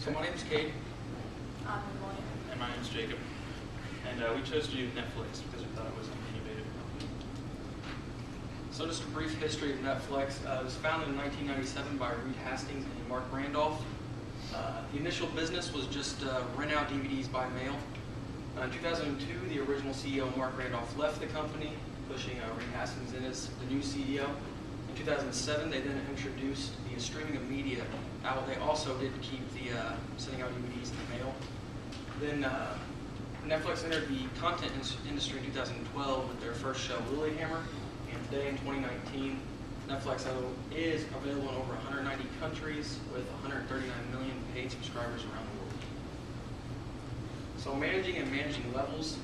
So my name's Cade. I'm Emily. And my name's Jacob. And we chose to do Netflix because we thought it was an innovative company. So just a brief history of Netflix. It was founded in 1997 by Reed Hastings and Mark Randolph. The initial business was just rent out DVDs by mail. In 2002, the original CEO, Mark Randolph, left the company, pushing Reed Hastings in as the new CEO. In 2007, they then introduced the streaming of media out. They also did keep the sending out DVDs in the mail. Then Netflix entered the content industry in 2012 with their first show, Lilyhammer. And today, in 2019, Netflix is available in over 190 countries with 139 million paid subscribers around the world. So managing levels.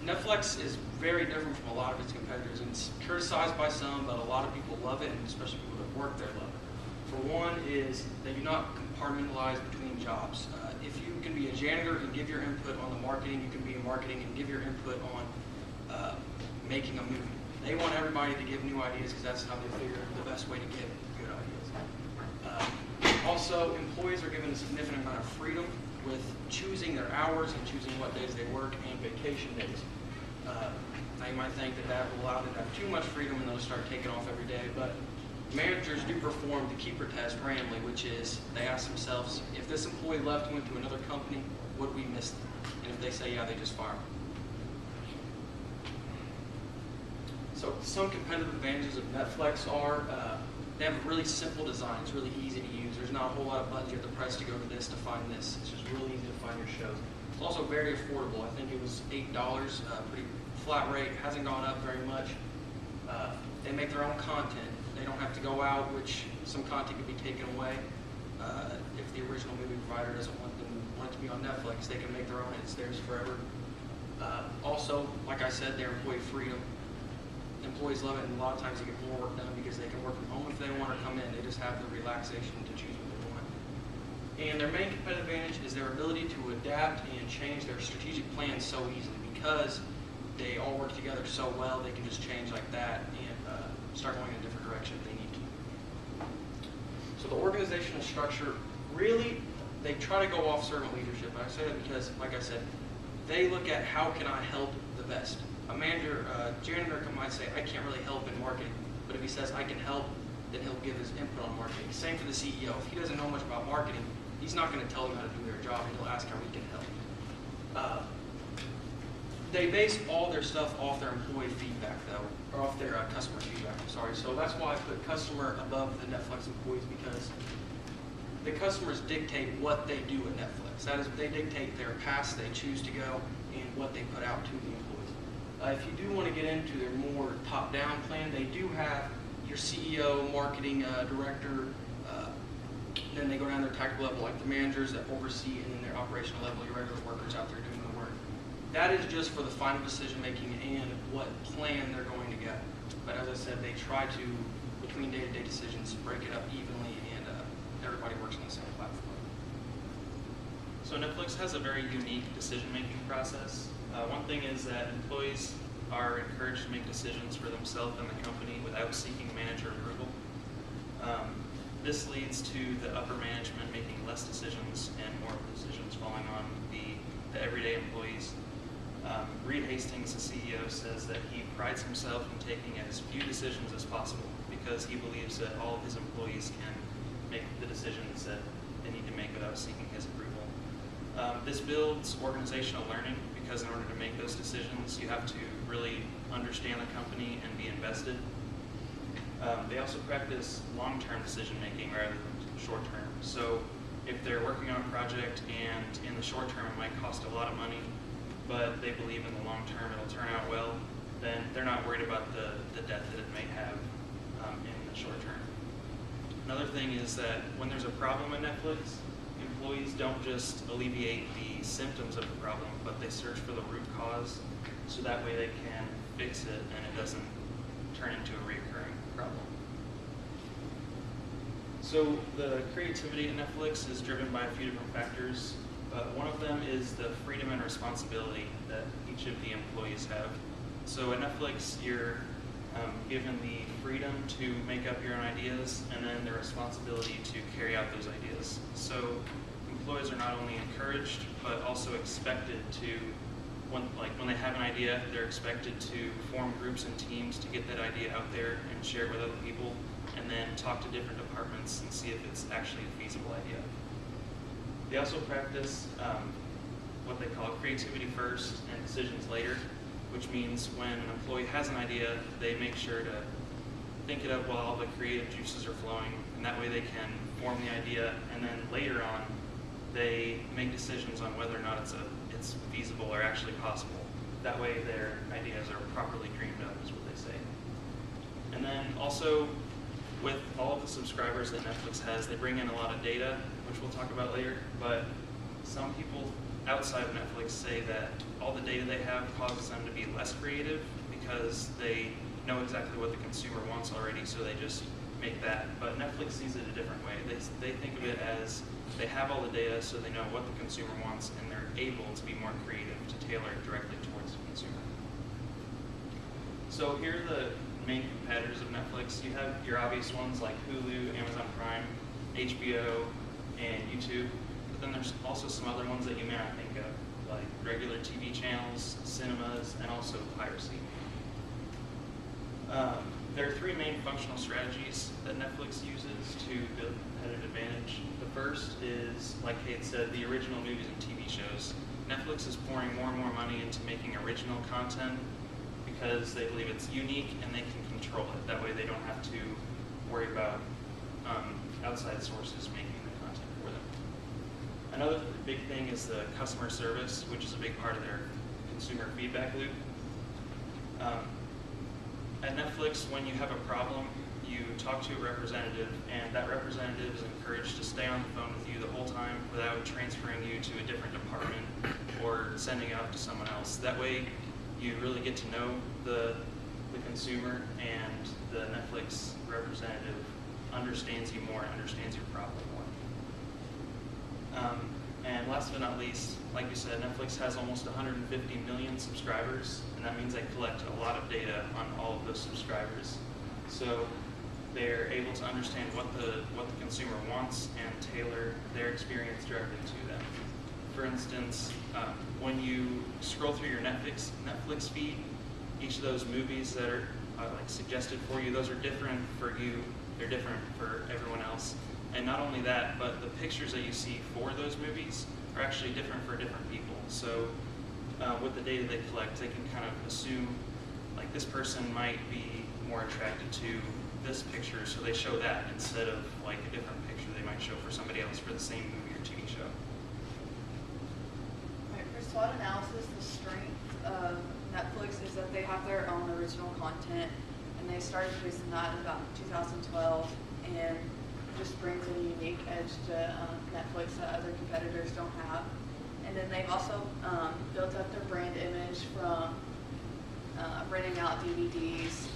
Netflix is very different from a lot of its competitors, and it's criticized by some, but a lot of people love it, and especially people that work there love it. For one is they do not compartmentalize between jobs. If you can be a janitor and give your input on the marketing, you can be in marketing and give your input on making a movie. They want everybody to give new ideas because that's how they figure the best way to get good ideas. Also, employees are given a significant amount of freedom with choosing their hours and choosing what days they work and vacation days. Now you might think that will allow them to have too much freedom and they'll start taking off every day, but managers do perform the keeper test randomly, which is they ask themselves, if this employee left and went to another company, would we miss them? And if they say yeah, they just fire them. So some competitive advantages of Netflix are they have a really simple design. It's really easy to use. There's not a whole lot of buttons you have to press to go to this to find this. It's just really easy to find your shows. It's also very affordable. I think it was $8, pretty flat rate. Hasn't gone up very much. They make their own content. They don't have to go out, which some content could be taken away. If the original movie provider doesn't want it to be on Netflix, they can make their own and it's theirs forever. Also, like I said, their employee freedom. Employees love it, and a lot of times they get more work done because they can work from home if they want to come in. They just have the relaxation to choose what they want. And their main competitive advantage is their ability to adapt and change their strategic plans so easily because they all work together so well. They can just change like that and start going in a different direction if they need to. So the organizational structure, really, they try to go off servant leadership. And I say that because, like I said, they look at how can I help the best. A manager, janitor might say, I can't really help in marketing, but if he says I can help, then he'll give his input on marketing. Same for the CEO. If he doesn't know much about marketing, he's not going to tell them how to do their job, and he'll ask how he can help. They base all their stuff off their employee feedback, though, or off their customer feedback, I'm sorry. So that's why I put customer above the Netflix employees, because the customers dictate what they do at Netflix. That is, they dictate their paths they choose to go and what they put out to the employees. If you do want to get into their more top-down plan, they do have your CEO, marketing director, then they go down their tactical level, like the managers that oversee, and then their operational level, your regular workers out there doing the work. That is just for the final decision-making and what plan they're going to get. But as I said, they try to, between day-to-day decisions, break it up evenly, and everybody works on the same platform. So Netflix has a very unique decision-making process. One thing is that employees are encouraged to make decisions for themselves and the company without seeking manager approval. This leads to the upper management making less decisions and more decisions falling on the everyday employees. Reed Hastings, the CEO, says that he prides himself in taking as few decisions as possible because he believes that all of his employees can make the decisions that they need to make without seeking his approval. This builds organizational learning because in order to make those decisions, you have to really understand the company and be invested. They also practice long-term decision-making rather than short-term. So if they're working on a project and in the short term it might cost a lot of money, but they believe in the long term it'll turn out well, then they're not worried about the debt that it may have in the short term. Another thing is that when there's a problem at Netflix, employees don't just alleviate the symptoms of the problem, but they search for the root cause so that way they can fix it and it doesn't turn into a recurring problem. So the creativity at Netflix is driven by a few different factors. One of them is the freedom and responsibility that each of the employees have. So at Netflix, you're given the freedom to make up your own ideas, and then the responsibility to carry out those ideas. So employees are not only encouraged, but also expected to, when they have an idea, they're expected to form groups and teams to get that idea out there and share it with other people, and then talk to different departments and see if it's actually a feasible idea. They also practice what they call creativity first and decisions later, which means when an employee has an idea, they make sure to think it up while all the creative juices are flowing, and that way they can form the idea, and then later on, they make decisions on whether or not it's feasible or actually possible. That way their ideas are properly dreamed up, is what they say. And then also, with all of the subscribers that Netflix has, they bring in a lot of data, which we'll talk about later, but some people outside of Netflix say that all the data they have causes them to be less creative because they know exactly what the consumer wants already, so they just make that. But Netflix sees it a different way. They think of it as they have all the data, so they know what the consumer wants, and they're able to be more creative to tailor it directly towards the consumer. So here are the main competitors of Netflix. You have your obvious ones like Hulu, Amazon Prime, HBO, and YouTube. But then there's also some other ones that you may not think of, like regular TV channels, cinemas, and also piracy. There are three main functional strategies that Netflix uses to build competitive advantage. The first is, like Cade said, the original movies and TV shows. Netflix is pouring more and more money into making original content because they believe it's unique and they can control it. That way they don't have to worry about outside sources making the content for them. Another big thing is the customer service, which is a big part of their consumer feedback loop. At Netflix, when you have a problem, you talk to a representative, and that representative is encouraged to stay on the phone with you the whole time without transferring you to a different department or sending out to someone else. That way, you really get to know the consumer, and the Netflix representative understands you more, understands your problem more. And last but not least, like you said, Netflix has almost 150 million subscribers, and that means they collect a lot of data on all of those subscribers. So they're able to understand what the consumer wants and tailor their experience directly to them. For instance, when you scroll through your Netflix feed, each of those movies that are like suggested for you, those are different for you. They're different for everyone else. And not only that, but the pictures that you see for those movies are actually different for different people. So with the data they collect, they can kind of assume like this person might be more attracted to this picture, so they show that instead of like a different picture they might show for somebody else for the same movie or TV show. Right, for SWOT analysis, the strength of Netflix is that they have their own original content, and they started producing that in about 2012, and just brings a unique edge to Netflix that other competitors don't have. And then they've also built up their brand image from renting out DVDs.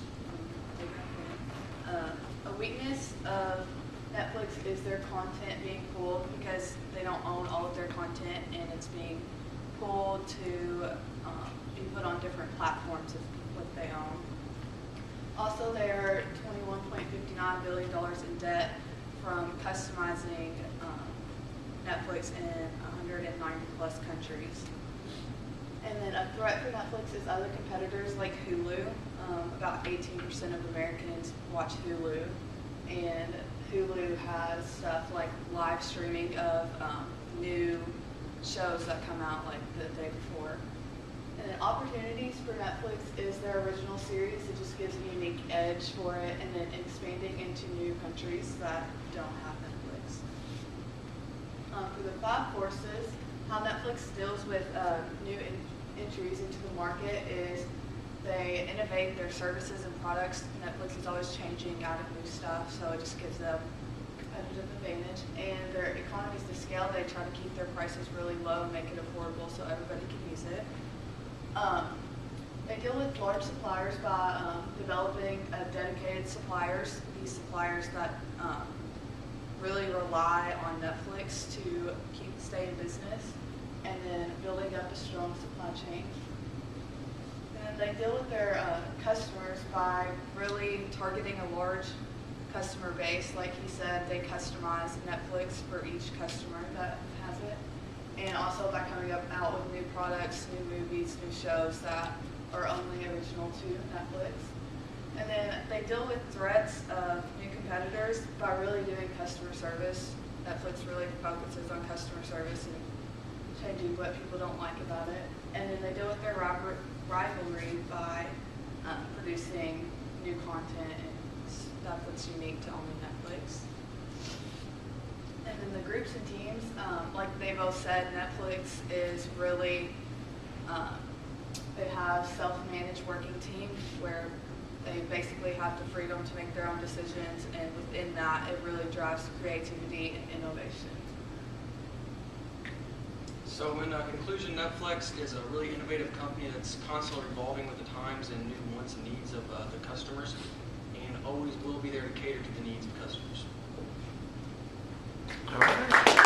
A weakness of Netflix is their content being pulled because they don't own all of their content, and it's being pulled to be put on different platforms of what they own. Also, they're $21.59 billion in debt from customizing Netflix in 190 plus countries. And then a threat for Netflix is other competitors like Hulu. About 18% of Americans watch Hulu, and Hulu has stuff like live streaming of new shows that come out like the day before. And then opportunities for Netflix is their original series. It just gives a unique edge for it, and then expanding into new countries that don't have Netflix. For the 5 forces, how Netflix deals with new entries into the market is they innovate their services and products. Netflix is always changing out of new stuff, so it just gives them competitive advantage. And their economies to scale, they try to keep their prices really low, make it affordable so everybody can use it. They deal with large suppliers by developing dedicated suppliers, these suppliers that really rely on Netflix to stay in business, and then building up a strong supply chain. And they deal with their customers by really targeting a large customer base. Like he said, they customize Netflix for each customer that has it. And also by coming out with new products, new movies, new shows that are only original to Netflix. And then they deal with threats of new competitors by really doing customer service. Netflix really focuses on customer service and changing what people don't like about it. And then they deal with their rivalry by producing new content and stuff that's unique to only Netflix. And then the groups and teams, like they both said, Netflix is really, they have self-managed working teams where they basically have the freedom to make their own decisions, and within that, it really drives creativity and innovation. So in conclusion, Netflix is a really innovative company that's constantly evolving with the times and new wants and needs of the customers, and always will be there to cater to the needs of customers. All right.